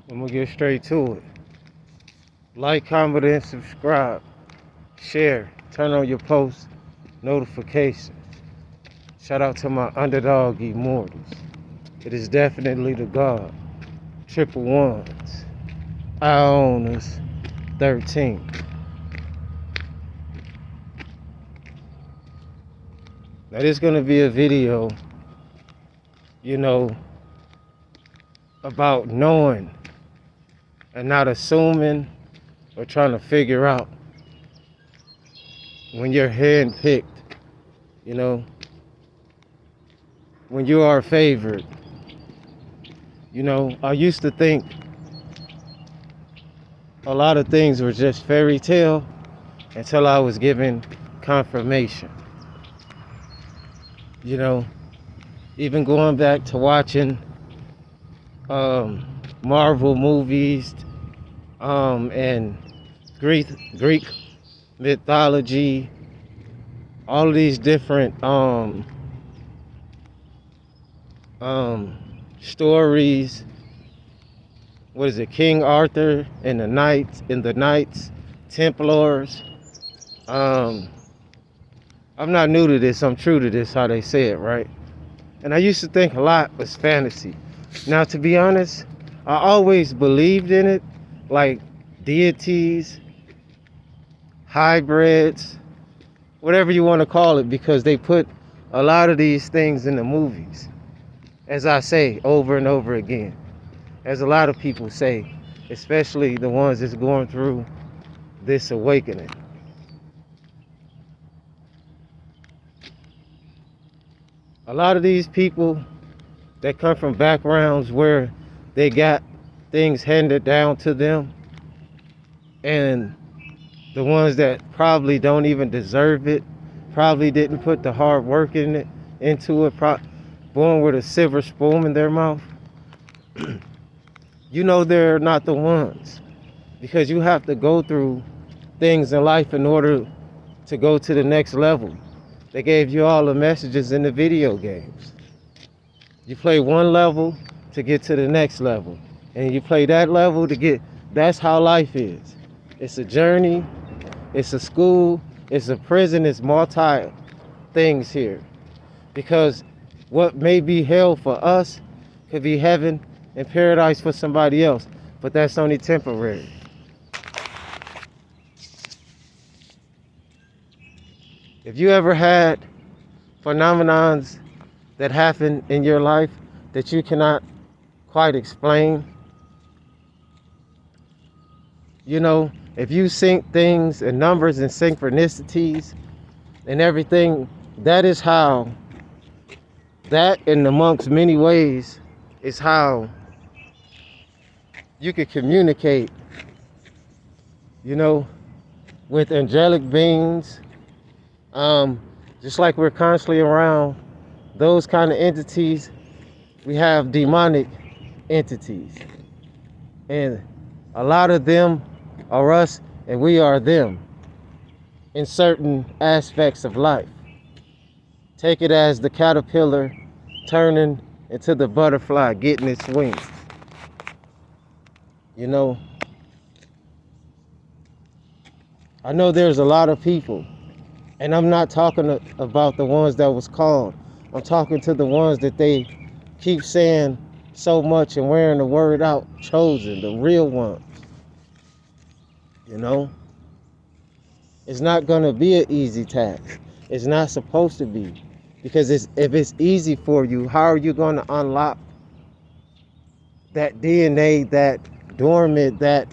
I'm gonna get straight to it. Like, comment, and subscribe. Share. Turn on your post notifications. Shout out to my underdog immortals. It is definitely the God. pt1s. Ionas 13. Now this is gonna be a video, about knowing and not assuming or trying to figure out when you're handpicked, when you are favored. I used to think a lot of things were just fairy tale until I was given confirmation. Even going back to watching Marvel movies and Greek mythology, all of these different stories. What is it? King Arthur and the Knights Templars. I'm not new to this. I'm true to this, how they say it, right? And I used to think a lot was fantasy. Now, to be honest, I always believed in it, like deities, hybrids, whatever you want to call it, because they put a lot of these things in the movies. As I say over and over again, as a lot of people say, especially the ones that's going through this awakening. A lot of these people that come from backgrounds where they got things handed down to them, and the ones that probably don't even deserve it, probably didn't put the hard work into it, born with a silver spoon in their mouth, they're not the ones, because you have to go through things in life in order to go to the next level. They gave you all the messages in the video games. You play one level to get to the next level, and you play that level that's how life is. It's a journey, it's a school, it's a prison, it's multi things here. Because what may be hell for us could be heaven and paradise for somebody else, but that's only temporary. If you ever had phenomenons that happen in your life that you cannot quite explain, if you sync things and numbers and synchronicities and everything, that is how, that and amongst many ways, is how you can communicate, with angelic beings. Just like we're constantly around those kind of entities, we have demonic entities. And a lot of them are us, and we are them in certain aspects of life. Take it as the caterpillar turning into the butterfly, getting its wings. I know there's a lot of people, and I'm not talking about the ones that was called. I'm talking to the ones that they keep saying so much and wearing the word out, chosen, the real ones. It's not going to be an easy task. It's not supposed to be. Because if it's easy for you, how are you going to unlock that DNA, that dormant, that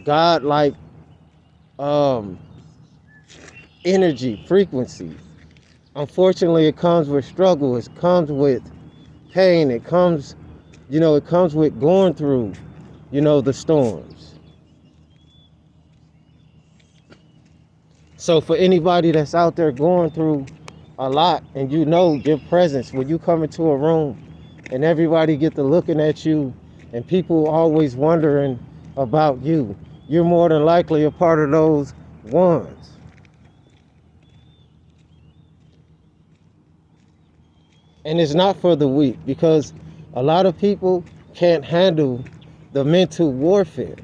God-like energy, frequency? Unfortunately, it comes with struggle. It comes with pain. It comes with going through, the storms. So for anybody that's out there going through a lot, and your presence, when you come into a room and everybody get to looking at you and people always wondering about you, you're more than likely a part of those ones. And it's not for the weak, because a lot of people can't handle the mental warfare,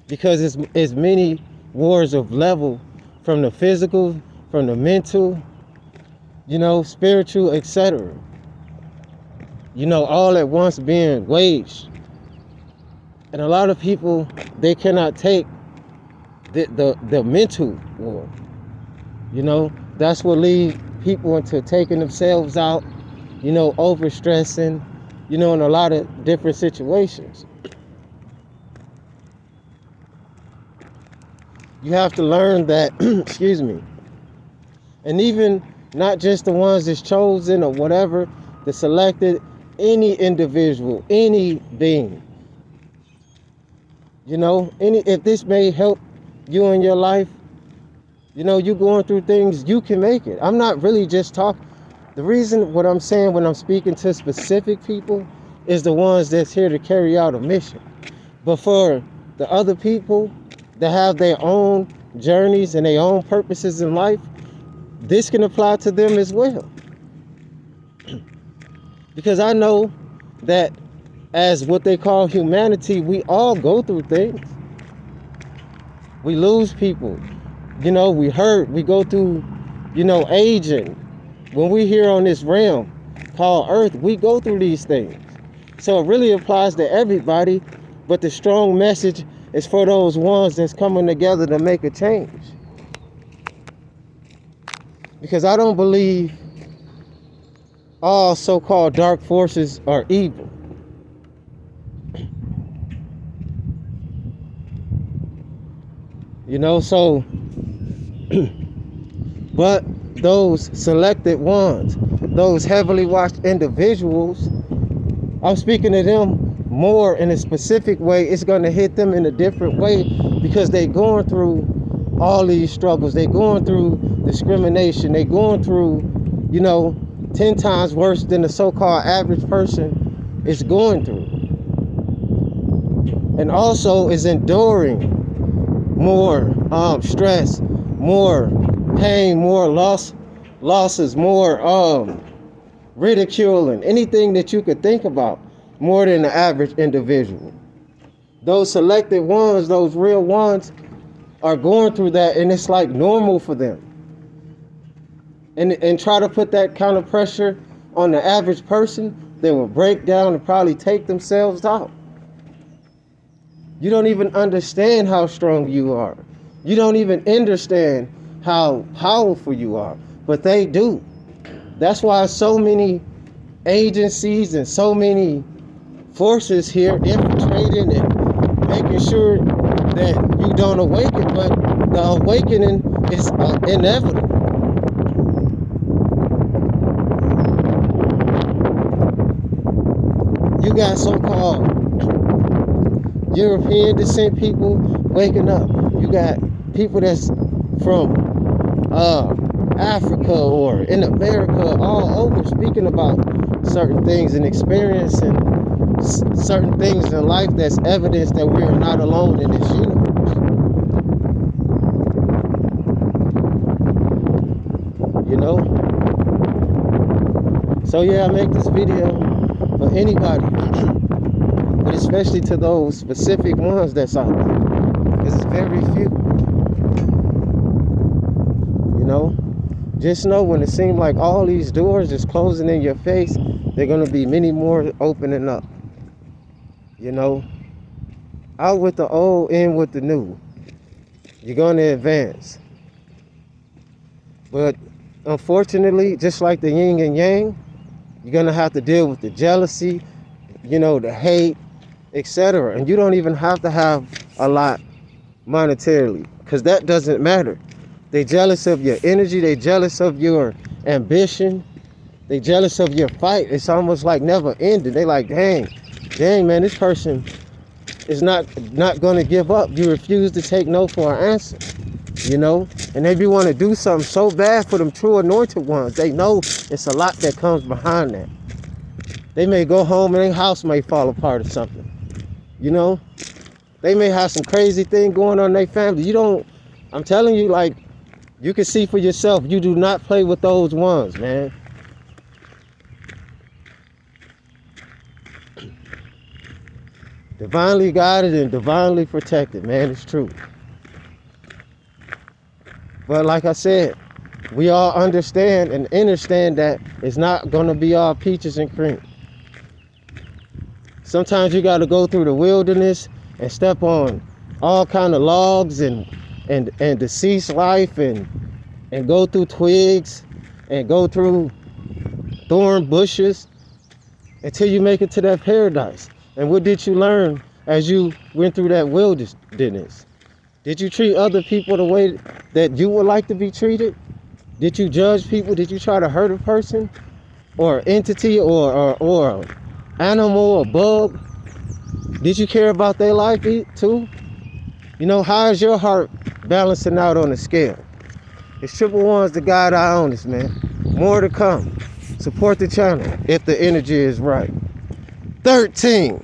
because it's many wars of level, from the physical, from the mental, spiritual, etc. All at once being waged. And a lot of people, they cannot take the mental war. That's what leads people into taking themselves out, overstressing, in a lot of different situations. You have to learn that, excuse me, and even not just the ones that's chosen or whatever, the selected, any individual, any being, if this may help you in your life, you going through things, you can make it. I'm not really just talking. The reason what I'm saying when I'm speaking to specific people is the ones that's here to carry out a mission. But for the other people that have their own journeys and their own purposes in life, this can apply to them as well. Because I know that as what they call humanity, we all go through things. We lose people. We hurt. We go through, aging. When we here on this realm called Earth, we go through these things. So it really applies to everybody, but the strong message is for those ones that's coming together to make a change. Because I don't believe all so-called dark forces are evil. So, but those selected ones, those heavily watched individuals, I'm speaking to them more in a specific way. It's going to hit them in a different way because they're going through all these struggles. They're going through discrimination. They're going through, 10 times worse than the so-called average person is going through. And also is enduring more stress, more pain, more losses, more ridicule, and anything that you could think about, more than the average individual. Those selected ones, those real ones, are going through that, and it's like normal for them. And try to put that kind of pressure on the average person, they will break down and probably take themselves out. You don't even understand how strong you are. You don't even understand how powerful you are, but they do. That's why so many agencies and so many forces here infiltrating and making sure that you don't awaken, but the awakening is inevitable. You got so-called European descent people waking up. You got people that's from Africa or in America, all over, speaking about certain things and experiencing certain things in life that's evidence that we are not alone in this universe. So yeah, I make this video for anybody, but especially to those specific ones that's out there, because it's very few. Just know when it seems like all these doors is closing in your face, there are going to be many more opening up. Out with the old, in with the new. You're going to advance. But unfortunately, just like the yin and yang, you're going to have to deal with the jealousy, the hate, etc. And you don't even have to have a lot monetarily, because that doesn't matter. They jealous of your energy. They jealous of your ambition. They jealous of your fight. It's almost like never ending. They like, dang, man, this person is not going to give up. You refuse to take no for an answer, And they be want to do something so bad for them true anointed ones. They know it's a lot that comes behind that. They may go home and their house may fall apart or something, They may have some crazy thing going on in their family. I'm telling you, like, you can see for yourself. You do not play with those ones, man. Divinely guided and divinely protected, man. It's true. But like I said, we all understand and understand that it's not going to be all peaches and cream. Sometimes you got to go through the wilderness and step on all kind of logs and deceased life and go through twigs and go through thorn bushes until you make it to that paradise. And what did you learn as you went through that wilderness? Did you treat other people the way that you would like to be treated? Did you judge people? Did you try to hurt a person or entity or animal or bug? Did you care about their life too? You know, how is your heart balancing out on the scale? It's ThRU the guide eye on this, man. More to come. Support the channel if the energy is right. 13.